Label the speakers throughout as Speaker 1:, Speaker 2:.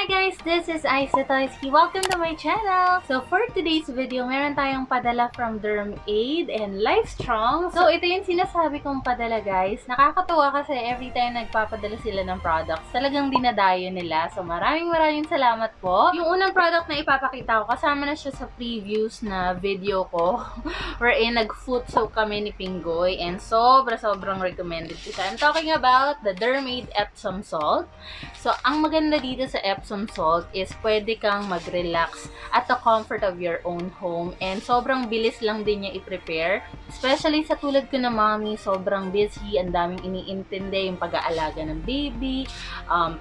Speaker 1: Hi guys, this is Aisa Toysky. Welcome to my channel! So for today's video, meron tayong padala from DermAid and Lifestrong. So ito yung sinasabi kong padala guys. Nakakatuwa kasi every time nagpapadala sila ng products, talagang dinadayo nila. So maraming salamat po. Yung unang product na ipapakita ko, kasama na siya sa previous na video ko wherein nag-foot soak kami ni Pinggoy and sobrang recommended ko siya. I'm talking about the DermAid Epsom Salt. So ang maganda dito sa Epsom salt is pwede kang mag-relax at the comfort of your own home and sobrang bilis lang din niya i-prepare. Especially sa tulad ko na mommy, sobrang busy, ang daming iniintindi yung pag-aalaga ng baby,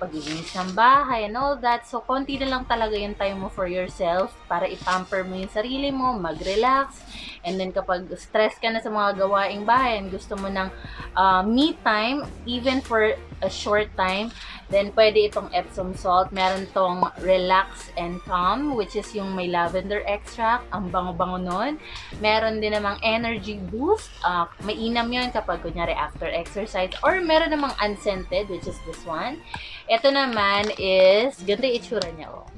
Speaker 1: paglilinis ng bahay and all that. So konti na lang talaga yung time mo for yourself para i-pamper mo yung sarili mo, mag-relax. And then kapag stress ka na sa mga gawaing bahay and gusto mo ng me time, even for a short time, then pwede itong Epsom salt. Meron tong Relax and Calm, which is yung may lavender extract. Ang bango-bango nun. Meron din namang Energy Boost. Mainam yun kapag kunyari after exercise. Or meron namang unscented, which is this one. Ito naman is, ganito yung itsura niya. Oh.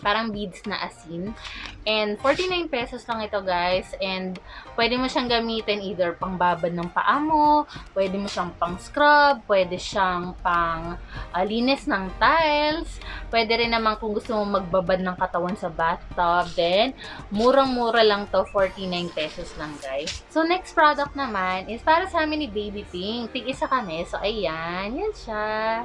Speaker 1: Parang beads na asin. And 49 pesos lang ito guys. And pwede mo siyang gamitin either pang babad ng paa mo, pwede mo siyang pang scrub, pwede siyang pang linis ng tiles, pwede rin naman kung gusto mo magbabad ng katawan sa bathtub. Then, murang-mura lang to, 49 pesos lang guys. So next product naman is para sa amin ni Baby Pink. Tig-isa kami. So ayan, yan siya.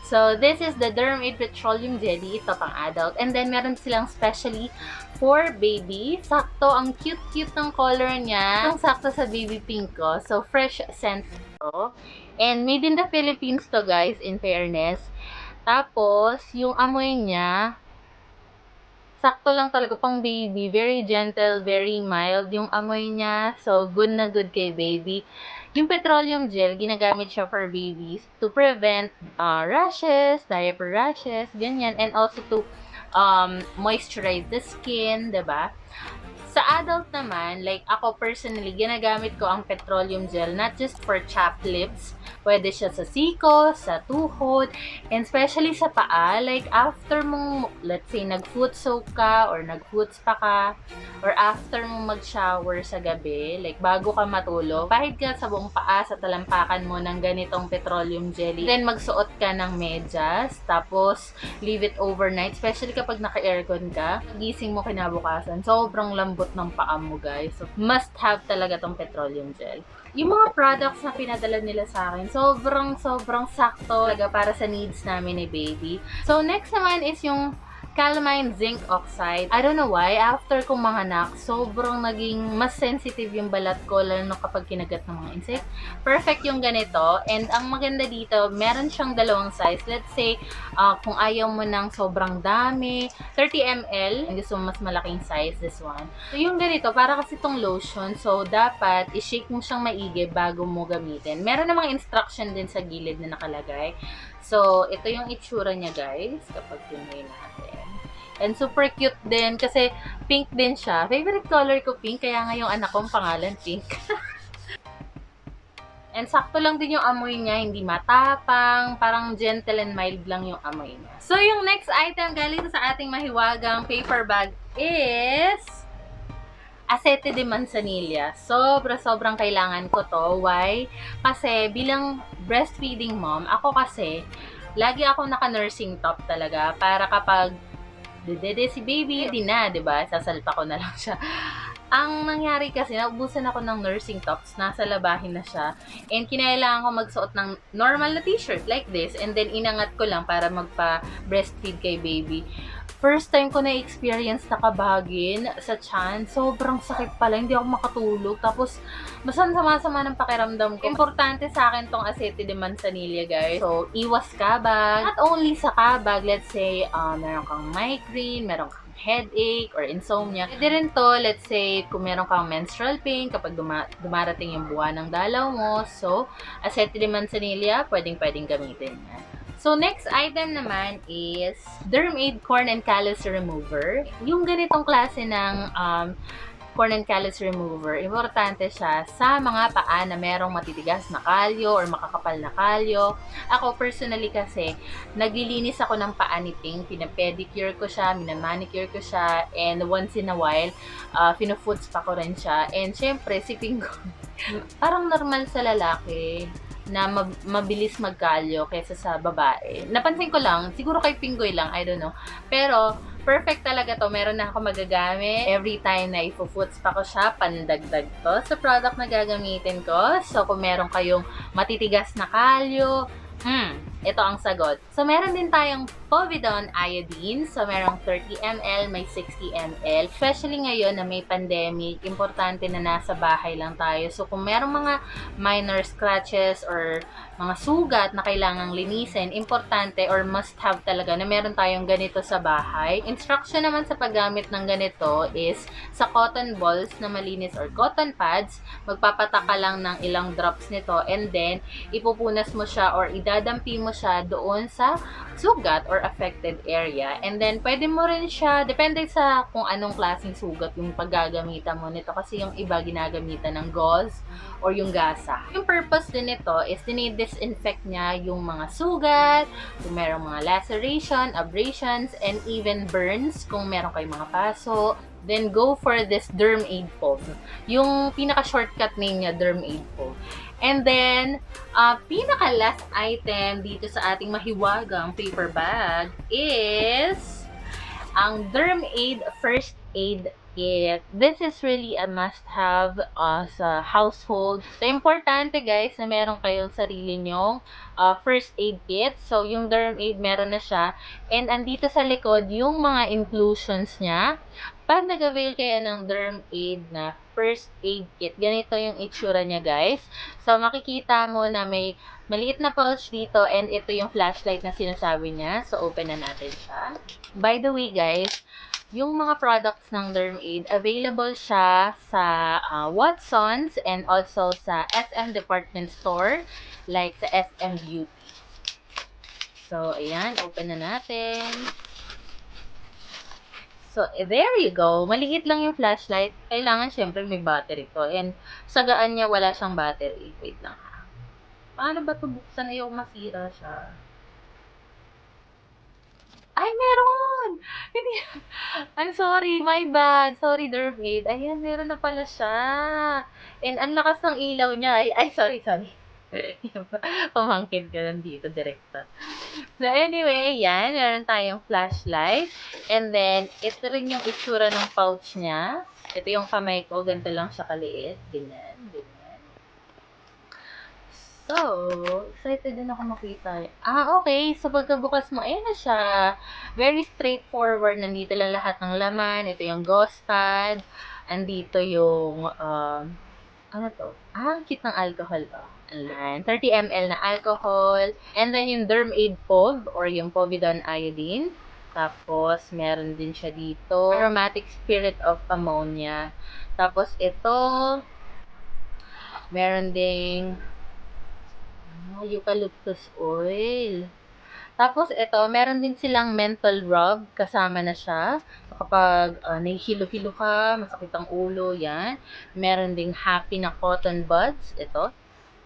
Speaker 1: So, this is the DermAid Petroleum Jelly. Ito pang adult. And then, meron silang specially for baby. Sakto, ang cute-cute ng color niya. Ang sakto sa baby pink ko. So, fresh scent to. And made in the Philippines to, guys, in fairness. Tapos, yung amoy niya, sakto lang talaga pang baby. Very gentle, very mild yung amoy niya. So, good na good kay baby. Yung petroleum gel, ginagamit siya for babies to prevent rashes, diaper rashes, ganyan. And also to moisturize the skin, diba? Sa adult naman, like ako personally, ginagamit ko ang petroleum gel not just for chapped lips. Pwede siya sa siko, sa tuhod, and especially sa paa. Like after mong, let's say, nag-foot soak ka or nag-foot spa ka, or after mong mag-shower sa gabi, like bago ka matulog, pahid ka sa buong paa, sa talampakan mo ng ganitong petroleum jelly. Then magsuot ka ng medyas, tapos leave it overnight, especially kapag naka-aircon ka. Gising mo kinabukasan, sobrang lambot ng paa mo guys. So, must have talaga tong petroleum gel. Yung mga products na pinadala nila sa akin, sobrang sakto talaga para sa needs namin ni baby. So, next naman is yung Calamine Zinc Oxide. I don't know why, after kong manganak, sobrang naging mas sensitive yung balat ko, lalo na kapag kinagat ng mga insect. Perfect yung ganito. And ang maganda dito, meron siyang dalawang size. Let's say, kung ayaw mo ng sobrang dami, 30 ml, gusto mo mas malaking size, this one. So yung ganito, para kasi itong lotion, so dapat i-shake mo siyang maigi bago mo gamitin. Meron namang instruction din sa gilid na nakalagay. So, ito yung itsura niya guys, kapag pinuhay natin. And super cute din kasi pink din siya. Favorite color ko pink, kaya nga yung anak kong pangalan pink. And sakto lang din yung amoy niya, hindi matapang, parang gentle and mild lang yung amoy niya. So yung next item galing sa ating mahiwagang paper bag is Aceite de Manzanilla. Sobrang kailangan ko to. Why? Kasi bilang breastfeeding mom, ako kasi lagi ako naka-nursing top talaga para kapag dede si baby, di na, diba? Sasalpa ko na lang siya. Ang nangyari kasi, naubusan ako ng nursing tops, nasa labahin na siya, and kinailangan ko magsuot ng normal na t-shirt like this, and then inangat ko lang para magpa-breastfeed kay baby. First time ko na-experience na kabagin sa tiyan. Sobrang sakit pala. Hindi ako makatulog. Tapos, masama ng pakiramdam ko. Importante sa akin tong Aceite de Manzanilla, guys. So, iwas kabag. Not only sa kabag, let's say, meron kang migraine, meron kang headache, or insomnia. Pwede rin to, let's say, kung meron kang menstrual pain, kapag dumarating yung buwan ng dalaw mo. So, Aceite de Manzanilla, pwedeng gamitin yan. So, next item naman is DermAid Corn and Callus Remover. Yung ganitong klase ng corn and callus remover. Importante siya sa mga paa na merong matitigas na kalyo or makakapal na kalyo. Ako personally kasi, naglilinis ako ng paa ni Pink. Pinapedicure ko siya, minamanicure ko siya, and once in a while, fino-foots pa ko rin siya. And syempre, si Pink, parang normal sa lalaki na mabilis magkalyo kaysa sa babae. Napansin ko lang, siguro kay Pinggoy lang, I don't know. Pero, perfect talaga to. Meron na ako magagamit. Every time na ifo-foots pa ko siya, pandagdag to sa product na gagamitin ko. So, kung meron kayong matitigas na kalyo, ito ang sagot. So, meron din tayong Povidone Iodine. So, merong 30 ml, may 60 ml. Especially ngayon na may pandemic, importante na nasa bahay lang tayo. So, kung merong mga minor scratches or mga sugat na kailangang linisin, importante or must have talaga na meron tayong ganito sa bahay. Instruction naman sa paggamit ng ganito is sa cotton balls na malinis or cotton pads, magpapataka lang ng ilang drops nito and then ipupunas mo siya or idadampi mo siya doon sa sugat or affected area. And then, pwede mo rin siya, depende sa kung anong klaseng sugat yung paggagamitan mo nito. Kasi yung iba ginagamitan ng gauze or yung gasa. Yung purpose din nito is dinidisinfect niya yung mga sugat, kung merong mga laceration, abrasions, and even burns kung meron kayong mga paso. Then, go for this Derm Aid Pov. Yung pinaka-shortcut name niya, Derm Aid Pov. And then, pinaka-last item dito sa ating mahiwagang paper bag is ang Derm Aid First Aid Kit. This is really a must-have sa household. So, importante guys na meron kayong sarili nyong first aid kit. So, yung Derm Aid meron na siya. And andito sa likod, yung mga inclusions niya. Pag nag-avail kayo ng Derm Aid na first aid kit, ganito yung itsura niya guys. So, makikita mo na may maliit na pouch dito and ito yung flashlight na sinasabi niya. So, open na natin siya. By the way guys, yung mga products ng Derm Aid, available siya sa Watsons and also sa SM Department Store, like sa SM Beauty. So, ayan, open na natin. So, there you go. Maliit lang yung flashlight. Kailangan, syempre, may battery to. And, sa gaan niya, wala siyang battery. Wait lang ha. Paano ba ito buksan? Ayaw masira siya. Ay, meron! Hindi. I'm sorry. My bad. Sorry, Derm Aid. Ayan, meron na pala siya. And, ang lakas ng ilaw niya. Ay, sorry. Pamangkin ka lang dito, direkta. So, anyway, yan. Meron tayong flashlight. And then, ito rin yung itsura ng pouch niya. Ito yung kamay ko. Ganito lang siya kaliit. Ganyan. So, excited din ako makita. Okay. So, pagkabukas mo, ayan na siya. Very straightforward. Nandito lang lahat ng laman. Ito yung gauze pad. Andito yung, ano to? Kit ng alcohol to. Ayan. 30 ml na alcohol. And then, yung Derm Aid Pov or yung Povidone Iodine. Tapos, meron din siya dito. Aromatic Spirit of Ammonia. Tapos, ito, meron ding eucalyptus oil. Tapos, ito, meron din silang menthol rub. Kasama na siya. So, kapag nahihilo-hilo ka, masakit ang ulo, yan. Meron ding happy na cotton buds. Ito.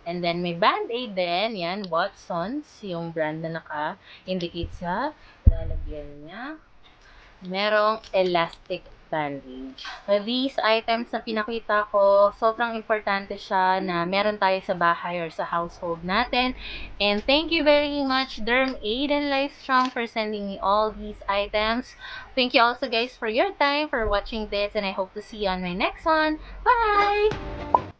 Speaker 1: And then, may Band-Aid din. Yan, Watsons. Yung brand na naka-indicate sa lalagyan niya. Merong elastic bandage. These items na pinakita ko, sobrang importante siya na meron tayo sa bahay or sa household natin. And thank you very much, Derm Aid and Lifestrong, for sending me all these items. Thank you also guys for your time, for watching this, and I hope to see you on my next one. Bye!